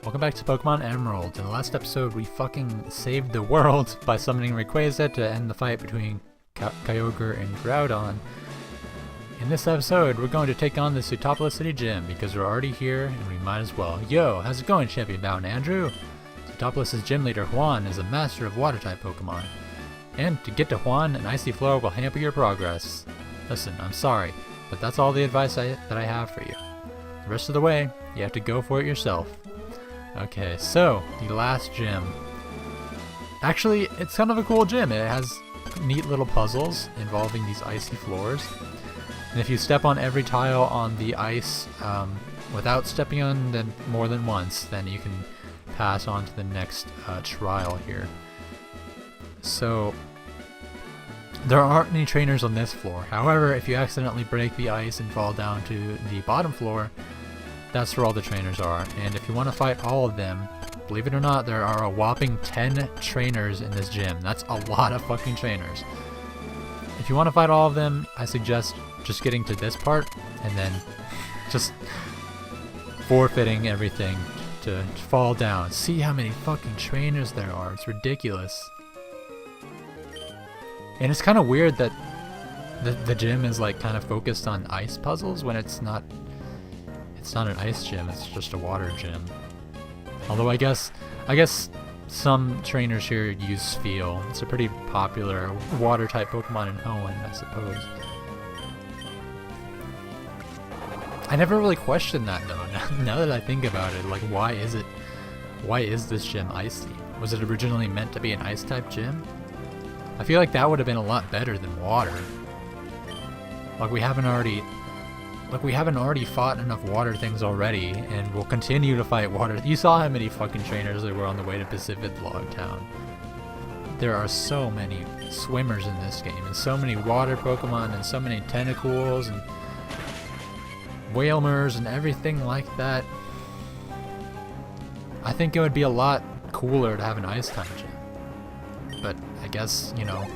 Welcome back to Pokemon Emerald. In the last episode, we fucking saved the world by summoning Rayquaza to end the fight between Kyogre and Groudon. In this episode, we're going to take on the Sootopolis City gym because we're already here and we might as well. Yo, how's it going, Champion Bound Andrew? Sootopolis' gym leader Juan is a master of water-type Pokemon. And to get to Juan, an icy floor will hamper your progress. Listen, I'm sorry, but that's all the advice that I have for you. The rest of the way, you have to go for it yourself. Okay, so, the last gym. Actually, it's kind of a cool gym. It has neat little puzzles involving these icy floors. And if you step on every tile on the ice without stepping on them more than once, then you can pass on to the next trial here. So, there aren't any trainers on this floor. However, if you accidentally break the ice and fall down to the bottom floor, that's where all the trainers are. And if you want to fight all of them, believe it or not, there are a whopping 10 trainers in this gym. That's a lot of fucking trainers. If you want to fight all of them, I suggest just getting to this part and then just forfeiting everything to fall down. See how many fucking trainers there are. It's ridiculous. And it's kind of weird that the gym is like kind of focused on ice puzzles when it's not an ice gym, it's just a water gym. Although I guess some trainers here use Spheal. It's a pretty popular water type Pokemon in Hoenn, I suppose. I never really questioned that though. Now that I think about it, like why is this gym icy? Was it originally meant to be an ice type gym? I feel like that would have been a lot better than water. Like we haven't already fought enough water things already, and we'll continue to fight water. You saw how many fucking trainers there were on the way to Pacific Log Town. There are so many swimmers in this game, and so many water Pokemon, and so many tentacles, and Whalmers, and everything like that. I think it would be a lot cooler to have an ice type gym. But I guess, you know,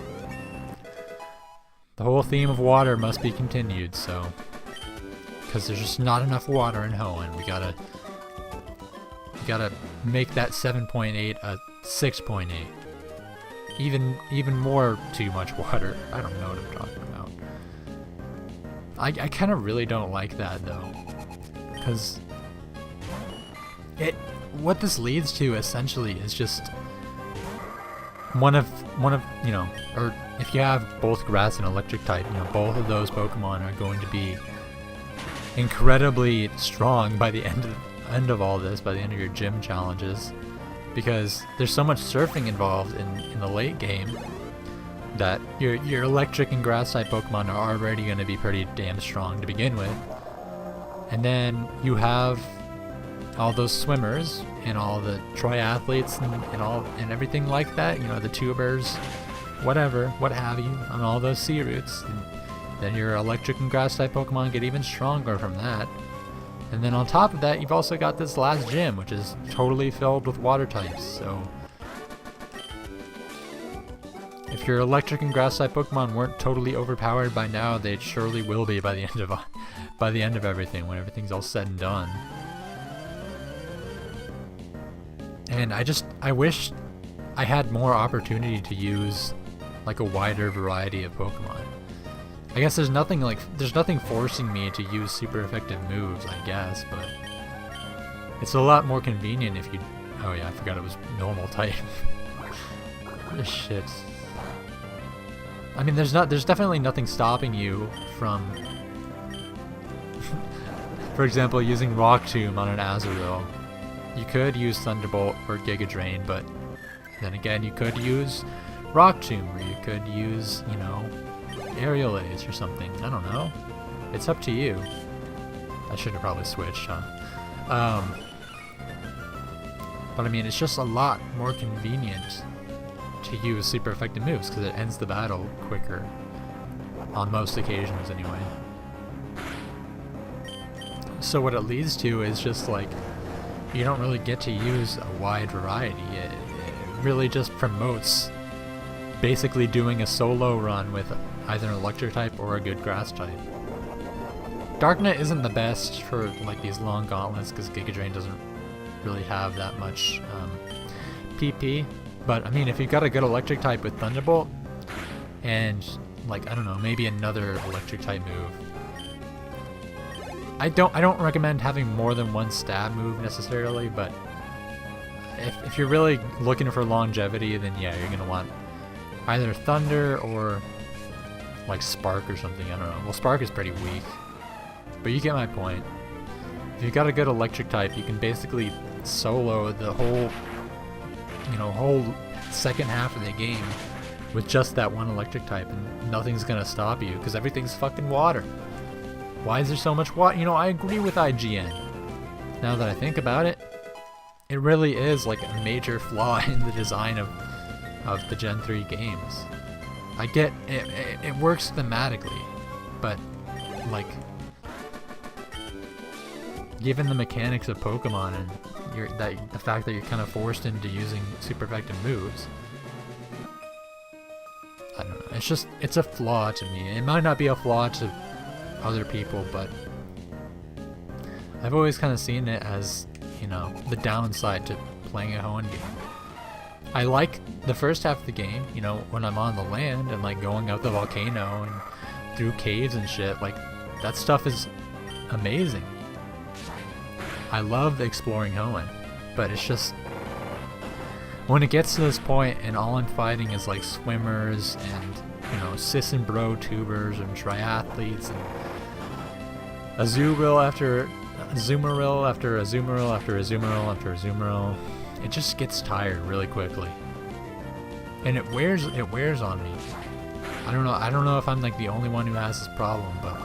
the whole theme of water must be continued, so... because there's just not enough water in Hoenn. We gotta make that 7.8 a 6.8. Even more too much water. I don't know what I'm talking about. I kind of really don't like that though, because what this leads to essentially is just one of you know, or if you have both grass and electric type, you know, both of those Pokemon are going to be incredibly strong by the end of all this, by the end of your gym challenges, because there's so much surfing involved in the late game that your electric and grass type Pokemon are already going to be pretty damn strong to begin with, and then you have all those swimmers and all the triathletes and everything like that, you know, the tubers, what have you, on all those sea routes. And then your electric and grass type Pokemon get even stronger from that. And then on top of that, you've also got this last gym, which is totally filled with water types. So if your electric and grass type Pokemon weren't totally overpowered by now, they surely will be by the end of everything, when everything's all said and done. And I wish I had more opportunity to use like a wider variety of Pokemon. I guess there's nothing forcing me to use super effective moves, I guess, but it's a lot more convenient if you... Oh yeah, I forgot it was normal type. Shit. I mean, there's definitely nothing stopping you from, for example, using Rock Tomb on an Azurill. You could use Thunderbolt or Giga Drain, but then again, you could use Rock Tomb, or you could use, you know, Aerial Ace or something. I don't know. It's up to you. I should have probably switched, huh? But I mean, it's just a lot more convenient to use super effective moves because it ends the battle quicker. On most occasions, anyway. So what it leads to is just like, you don't really get to use a wide variety. It really just promotes basically doing a solo run with either an electric type or a good grass type. Darknet isn't the best for like these long gauntlets because Giga Drain doesn't really have that much PP. But I mean, if you've got a good electric type with Thunderbolt, and like, I don't know, maybe another electric type move. I don't recommend having more than one stab move necessarily, but if you're really looking for longevity, then yeah, you're gonna want either Thunder or like Spark or something. I don't know. Well, Spark is pretty weak, but you get my point. If you've got a good electric type, you can basically solo the whole, whole second half of the game with just that one electric type, and nothing's gonna stop you because everything's fucking water. Why is there so much water? I agree with IGN. Now that I think about it, it really is like a major flaw in the design of the Gen 3 games. I get it, it works thematically, but like, given the mechanics of Pokemon and the fact that you're kind of forced into using super effective moves, I don't know. It's a flaw to me. It might not be a flaw to other people, but I've always kind of seen it as, the downside to playing a Hoenn game. I like the first half of the game, when I'm on the land and like going out the volcano and through caves and shit, like that stuff is amazing. I love exploring Hoenn, but it's just when it gets to this point and all I'm fighting is like swimmers and cis and bro tubers and triathletes and Azumarill after Azumarill after Azumarill after Azumarill after Azumarill, it just gets tired really quickly, and it wears on me. I don't know if I'm like the only one who has this problem, but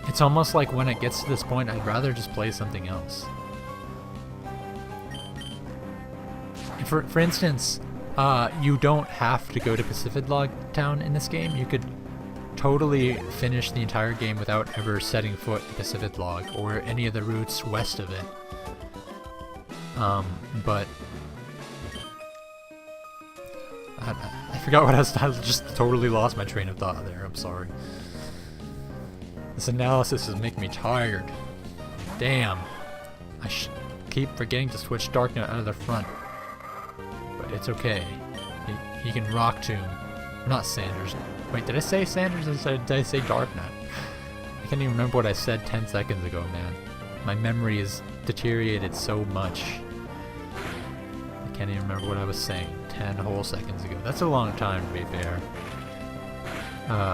it's almost like when it gets to this point, I'd rather just play something else. For instance, you don't have to go to Pacific Log Town in this game. You could totally finish the entire game without ever setting foot in Pacific Log or any of the routes west of it. But I forgot what I just totally lost my train of thought there. I'm sorry. This analysis is making me tired. Damn. I keep forgetting to switch Darknut out of the front. But it's okay. He can Rock Tomb. Not Sanders. Wait, did I say Sanders or did I say Darknut? I can't even remember what I said 10 seconds ago, man. My memory has deteriorated so much. I can't even remember what I was saying 10 whole seconds ago. That's a long time, to be fair.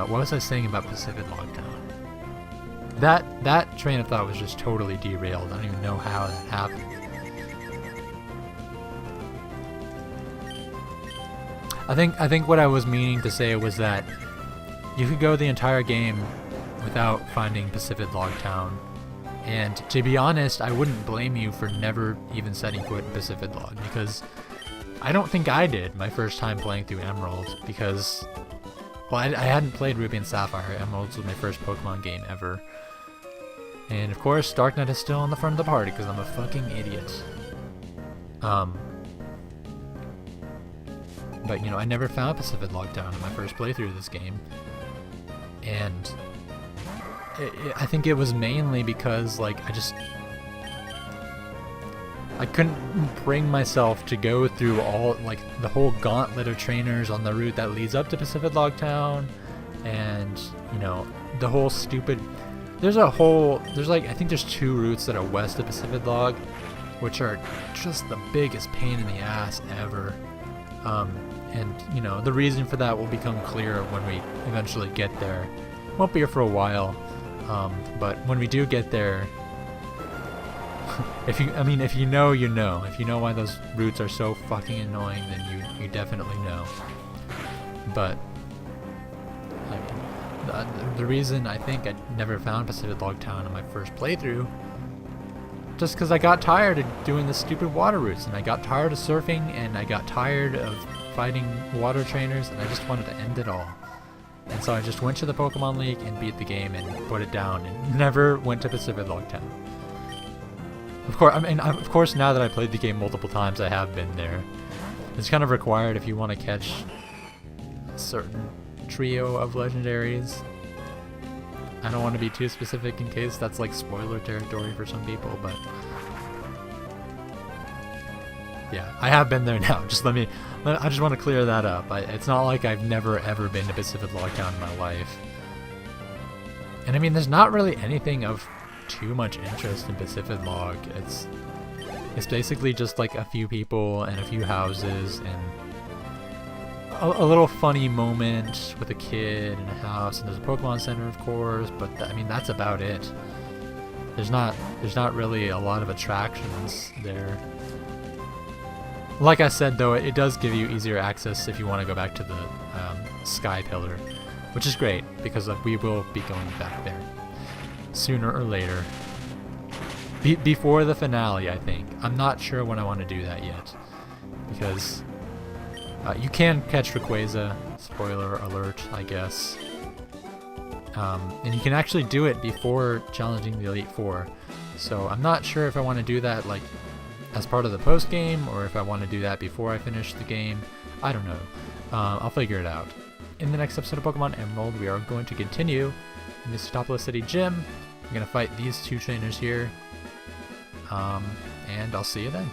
What was I saying about Pacific Log Town? That train of thought was just totally derailed. I don't even know how that happened. I think what I was meaning to say was that you could go the entire game without finding Pacific Log Town, and to be honest, I wouldn't blame you for never even setting foot in Pacific Log, because I don't think I did my first time playing through Emerald, because, well, I hadn't played Ruby and Sapphire. Emerald was my first Pokemon game ever. And of course, Darknut is still on the front of the party because I'm a fucking idiot. But I never found Pacific Log Town in my first playthrough of this game. And I think it was mainly because, like, I couldn't bring myself to go through the whole gauntlet of trainers on the route that leads up to Pacific Log Town, and, the whole stupid... I think there's 2 routes that are west of Pacific Log, which are just the biggest pain in the ass ever. And, the reason for that will become clear when we eventually get there. Won't be here for a while, but when we do get there, if you know, you know. If you know why those routes are so fucking annoying, then you definitely know. But the reason I think I never found Pacific Log Town in my first playthrough, just because I got tired of doing the stupid water routes, and I got tired of surfing, and I got tired of fighting water trainers, and I just wanted to end it all. And so I just went to the Pokemon League and beat the game and put it down, and never went to Pacific Log Town. Of course, now that I played the game multiple times, I have been there. It's kind of required if you want to catch a certain trio of legendaries. I don't want to be too specific in case that's like spoiler territory for some people, but Yeah, I have been there now. I just want to clear that up. It's not like I've never ever been to Pacific Log Town in my life. And I mean, there's not really anything of too much interest in Pacific Log. It's basically just like a few people and a few houses and a little funny moment with a kid in a house, and there's a Pokemon Center, of course, but I mean, that's about it. There's not really a lot of attractions there. Like I said, though, it does give you easier access if you want to go back to the Sky Pillar, which is great, because we will be going back there sooner or later. Before the finale, I think. I'm not sure when I want to do that yet, because you can catch Rayquaza, spoiler alert, I guess. And you can actually do it before challenging the Elite Four. So I'm not sure if I want to do that like as part of the post game, or if I want to do that before I finish the game. I don't know. I'll figure it out. In the next episode of Pokemon Emerald, we are going to continue in the Sootopolis City gym. We're going to fight these two trainers here. And I'll see you then.